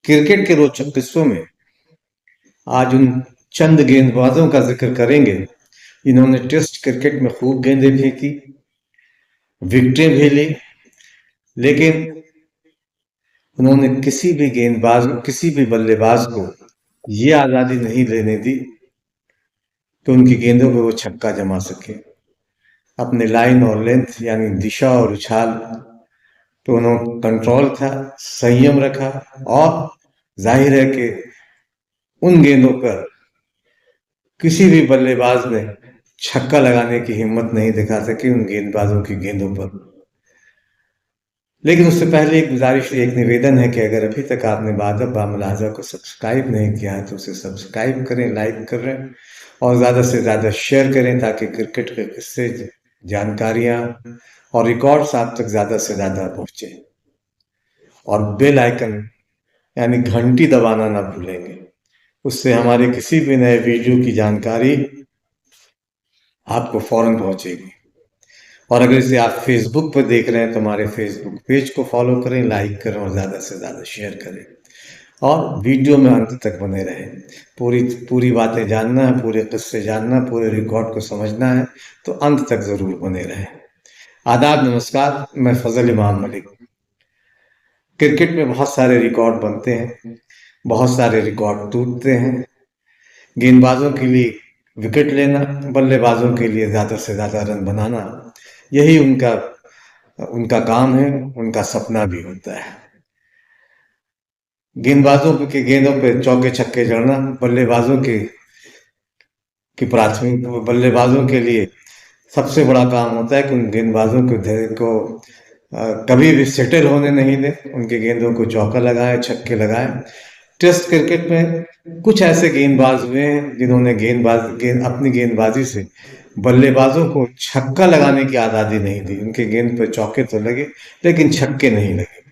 Cricket के रोचक किस्सों में आज उन चंद गेंदबाजों का जिक्र करेंगे जिन्होंने टेस्ट क्रिकेट में खूब गेंदें फेंकी, विकेटें भी ली, लेकिन उन्होंने किसी भी बल्लेबाज को ये आज़ादी नहीं लेने दी कि उनकी गेंदों पे वो छक्का जमा सके। अपने लाइन और लेंथ यानी दिशा और उछाल तो उन्होंने कंट्रोल था, संयम रखा और जाहिर है कि उन गेंदों पर किसी भी बल्लेबाज ने छक्का लगाने की हिम्मत नहीं दिखा सकी उन गेंदबाजों की गेंदों पर। लेकिन उससे पहले एक गुजारिश, एक निवेदन है कि अगर अभी तक आपने बादब बामुलाजा को सब्सक्राइब नहीं किया है तो उसे सब्सक्राइब करें, लाइक करें और ज़्यादा से ज़्यादा शेयर करें ताकि क्रिकेट के किस्से, जानकारियाँ और रिकॉर्ड्स आप तक ज़्यादा से ज़्यादा पहुँचे। और बेल आइकन यानी घंटी दबाना ना भूलेंगे, उससे हमारे किसी भी नए वीडियो की जानकारी आपको फौरन पहुंचेगी। और अगर इसे आप फेसबुक पर देख रहे हैं तो हमारे फेसबुक पेज को फॉलो करें, लाइक करें और ज़्यादा से ज़्यादा शेयर करें और वीडियो में अंत तक बने रहें। पूरी बातें जानना है, पूरे किस्से जानना, पूरे रिकॉर्ड को समझना है तो अंत तक ज़रूर बने रहें। आदाब, नमस्कार, मैं फजल इमाम मलिक। क्रिकेट में बहुत सारे रिकॉर्ड बनते हैं, बहुत सारे रिकॉर्ड टूटते हैं। गेंदबाजों के लिए विकेट लेना, बल्लेबाजों के लिए ज़्यादा से ज़्यादा रन बनाना, यही उनका काम है, उनका सपना भी होता है। गेंदबाजों के गेंदों पे चौके छक्के जड़ना बल्लेबाजों के लिए सबसे बड़ा काम होता है कि उन गेंदबाजों को कभी भी सेटल होने नहीं दें, उनके गेंदों को चौका लगाए, छक्के लगाए। टेस्ट क्रिकेट में कुछ ऐसे गेंदबाज हुए हैं जिन्होंने अपनी गेंदबाजी से बल्लेबाजों को छक्का लगाने की आज़ादी नहीं दी। उनके गेंद पर चौके तो लगे लेकिन छक्के नहीं लगे।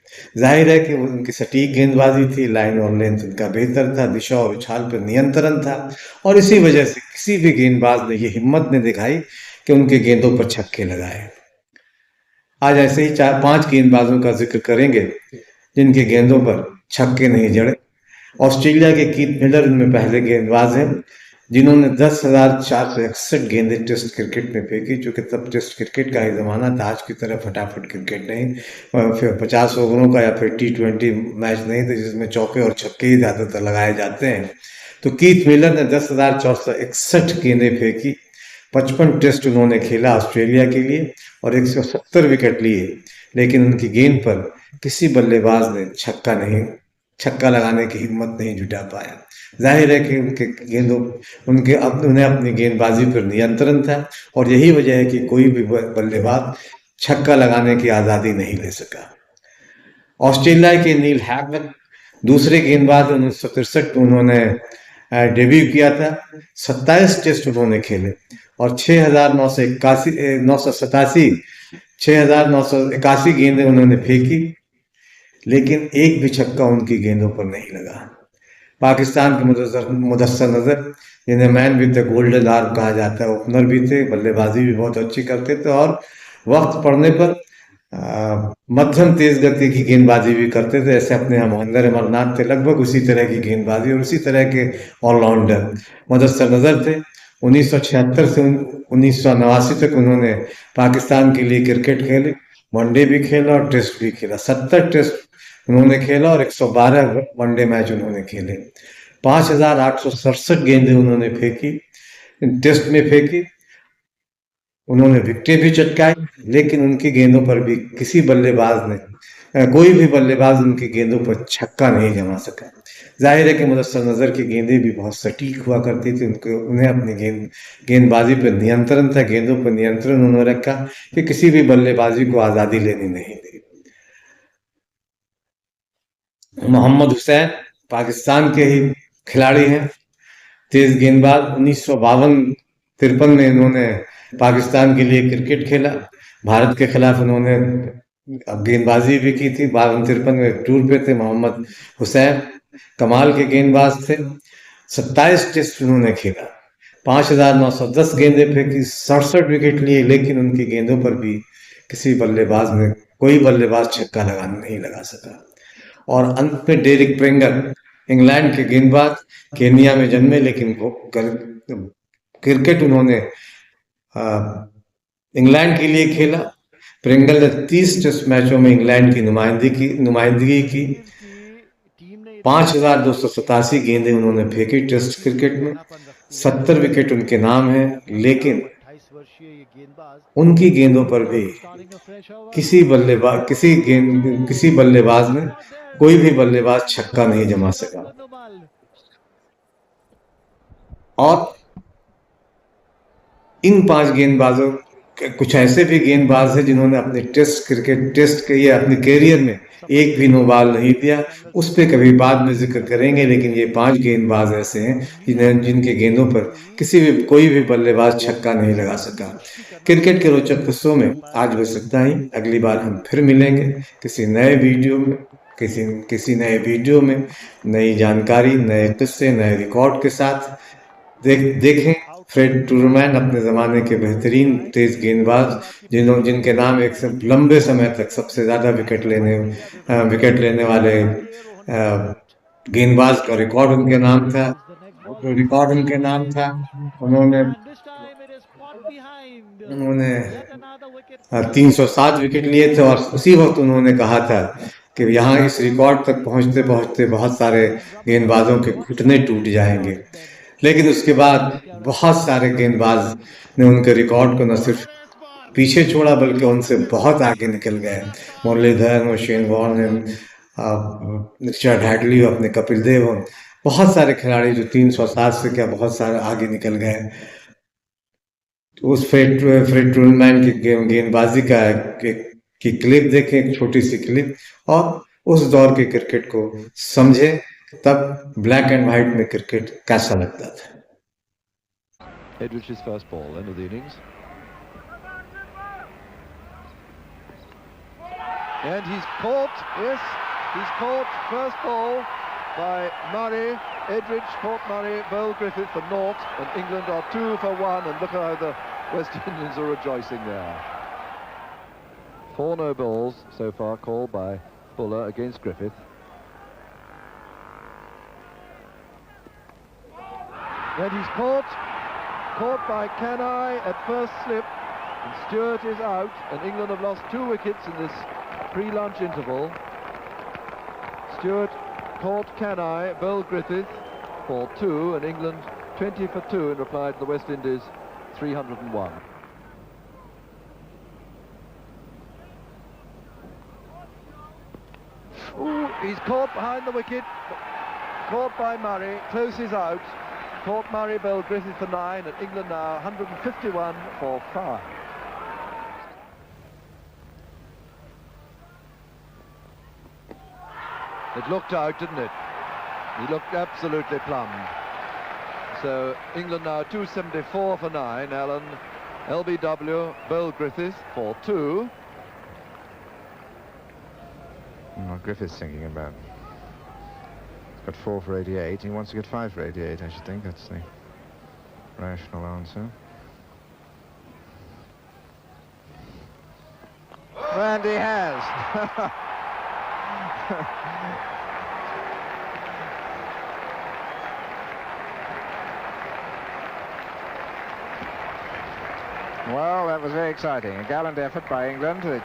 जाहिर है कि उनकी सटीक गेंदबाजी थी, लाइन और लेंथ उनका बेहतर था, दिशा और उछाल पर नियंत्रण था और इसी वजह से किसी भी गेंदबाज ने ये हिम्मत नहीं दिखाई कि उनके गेंदों पर छक्के लगाए। आज ऐसे ही 4-5 गेंदबाजों का जिक्र करेंगे जिनके गेंदों पर छक्के नहीं जड़े। ऑस्ट्रेलिया के कीथ मिलर इनमें पहले गेंदबाज हैं जिन्होंने 10,461 गेंदें टेस्ट क्रिकेट में फेंकी, चूंकि तब टेस्ट क्रिकेट का ही ज़माना था, आज की तरह फटाफट क्रिकेट नहीं, फिर 50 ओवरों का या फिर T20 मैच नहीं था जिसमें चौके और छक्के ही ज़्यादातर लगाए जाते हैं। तो कीथ मिलर ने 10,461 गेंदें फेंकी, 55 टेस्ट उन्होंने खेला ऑस्ट्रेलिया के लिए और 170 विकेट लिए, लेकिन उनकी गेंद पर किसी बल्लेबाज ने छक्का लगाने की हिम्मत नहीं जुटा पाया। जाहिर है कि उन्हें अपनी गेंदबाजी पर नियंत्रण था और यही वजह है कि कोई भी बल्लेबाज छक्का लगाने की आज़ादी नहीं ले सका। ऑस्ट्रेलिया के नील हैगमैन दूसरे गेंदबाज 1963 में उन्होंने डेब्यू किया था। 27 टेस्ट उन्होंने खेले और 6,981 गेंदें उन्होंने फेंकी, लेकिन एक भी छक्का उनकी गेंदों पर नहीं लगा। पाकिस्तान के मुदस्सर नज़र, जिन्हें man with the golden arm कहा जाता है, ओपनर भी थे, बल्लेबाजी भी बहुत अच्छी करते थे और वक्त पड़ने पर मध्यम तेज गति की गेंदबाजी भी करते थे। ऐसे अपने यहाँ मोहम्मद अमरनाथ थे, लगभग उसी तरह की गेंदबाजी और उसी तरह के ऑलराउंडर मुदस्सर नज़र थे। 1976 से 1989 तक उन्होंने पाकिस्तान के लिए क्रिकेट खेले, वनडे भी खेला और टेस्ट भी खेला। 70 टेस्ट उन्होंने खेला और 112 वनडे मैच उन्होंने खेले। 5,867 गेंदें उन्होंने टेस्ट में फेंकी। उन्होंने विकेटें भी चटकाई, लेकिन उनकी गेंदों पर भी कोई भी बल्लेबाज उनकी गेंदों पर छक्का नहीं जमा सका। जाहिर है कि मुदस्सर नज़र की गेंदें भी बहुत सटीक हुआ करती थी। उन्हें अपनी गेंदबाजी पर नियंत्रण था, गेंदों पर नियंत्रण उन्होंने रखा कि किसी भी बल्लेबाजी को आज़ादी लेनी नहीं दी। मोहम्मद हुसैन पाकिस्तान के ही खिलाड़ी हैं, तेज गेंदबाज। 1952-53 में इन्होंने पाकिस्तान के लिए क्रिकेट खेला। भारत के खिलाफ उन्होंने गेंदबाजी भी की थी। 52-53 में टूर पे थे। मोहम्मद हुसैन कमाल के गेंदबाज थे। 27 टेस्ट उन्होंने खेला, 5,910 गेंदें फेंकी, 67 विकेट लिए, लेकिन उनकी गेंदों पर भी कोई बल्लेबाज छक्का नहीं लगा सका। और अंत में डेरिक प्रेंगल, इंग्लैंड के गेंदबाज, केनिया में जन्मे, लेकिन वो क्रिकेट उन्होंने इंग्लैंड के लिए खेला। प्रेंगल ने 30 टेस्ट मैचों में इंग्लैंड की नुमाइंदगी की। 5,287 गेंदें उन्होंने फेंकी टेस्ट क्रिकेट में। 70 विकेट उनके नाम हैं, लेकिन उनकी गेंदों पर भी किसी बल्लेबाज ने, कोई भी बल्लेबाज छक्का नहीं जमा सका। और इन 5 गेंदबाजों, कुछ ऐसे भी गेंदबाज हैं जिन्होंने अपने टेस्ट के ये अपने कैरियर में एक भी नो बॉल नहीं दिया, उस पर कभी बाद में जिक्र करेंगे। लेकिन ये 5 गेंदबाज ऐसे हैं जिनके गेंदों पर कोई भी बल्लेबाज छक्का नहीं लगा सका। क्रिकेट के रोचक किस्सों में आज बस इतना ही। अगली बार हम फिर मिलेंगे किसी नए वीडियो में नई जानकारी, नए किस्से, नए रिकॉर्ड के साथ। देखें फ्रेड टूरमैन, अपने ज़माने के बेहतरीन तेज गेंदबाज, जिनके नाम एक लंबे समय तक सबसे ज़्यादा विकेट लेने वाले गेंदबाज का रिकॉर्ड उनके नाम था। उन्होंने 307 विकेट लिए थे, और उसी वक्त उन्होंने कहा था कि यहाँ इस रिकॉर्ड तक पहुंचते पहुंचते बहुत सारे गेंदबाजों के घुटने टूट जाएंगे। लेकिन उसके बाद बहुत सारे गेंदबाज ने उनके रिकॉर्ड को न सिर्फ पीछे छोड़ा, बल्कि उनसे बहुत आगे निकल गए। Muralitharan, Shane Warne, Richard Hadlee, अपने कपिल देव, बहुत सारे खिलाड़ी जो 307 से क्या बहुत सारे आगे निकल गए। तो उस फ्रेड टूरमैन की गेंदबाजी की क्लिप देखें, एक छोटी सी क्लिप, और उस दौर के क्रिकेट को समझें, तब ब्लैक एंड व्हाइट में क्रिकेट कैसा लगता था। Edridge's first ball, end of the innings. And he's caught, yes, he's caught. First ball by Murray. Edridge caught Murray, bowled Griffith for naught, and England are 2 for 1, and look how the West Indians are rejoicing there. 4 no balls so far called by Buller against Griffith. And he's caught by Canai at first slip, and Stewart is out, and England have lost 2 wickets in this pre-lunch interval. Stewart caught Canai, bowled Griffith for 2, and England 20 for 2 in reply to the West Indies 301. Ooh, he's caught behind the wicket, caught by Murray, close is out. Caught Murray, bowled Griffith for 9, and England now 151 for 5. It looked out, didn't it? He looked absolutely plumbed. So England now 274 for 9. Allen, LBW, bowled Griffith for 2. Well, Griffith's thinking about. Got 4 for 88. He wants to get 5 for 88, I should think. That's the rational answer. And he has. Well, that was very exciting. A gallant effort by England. It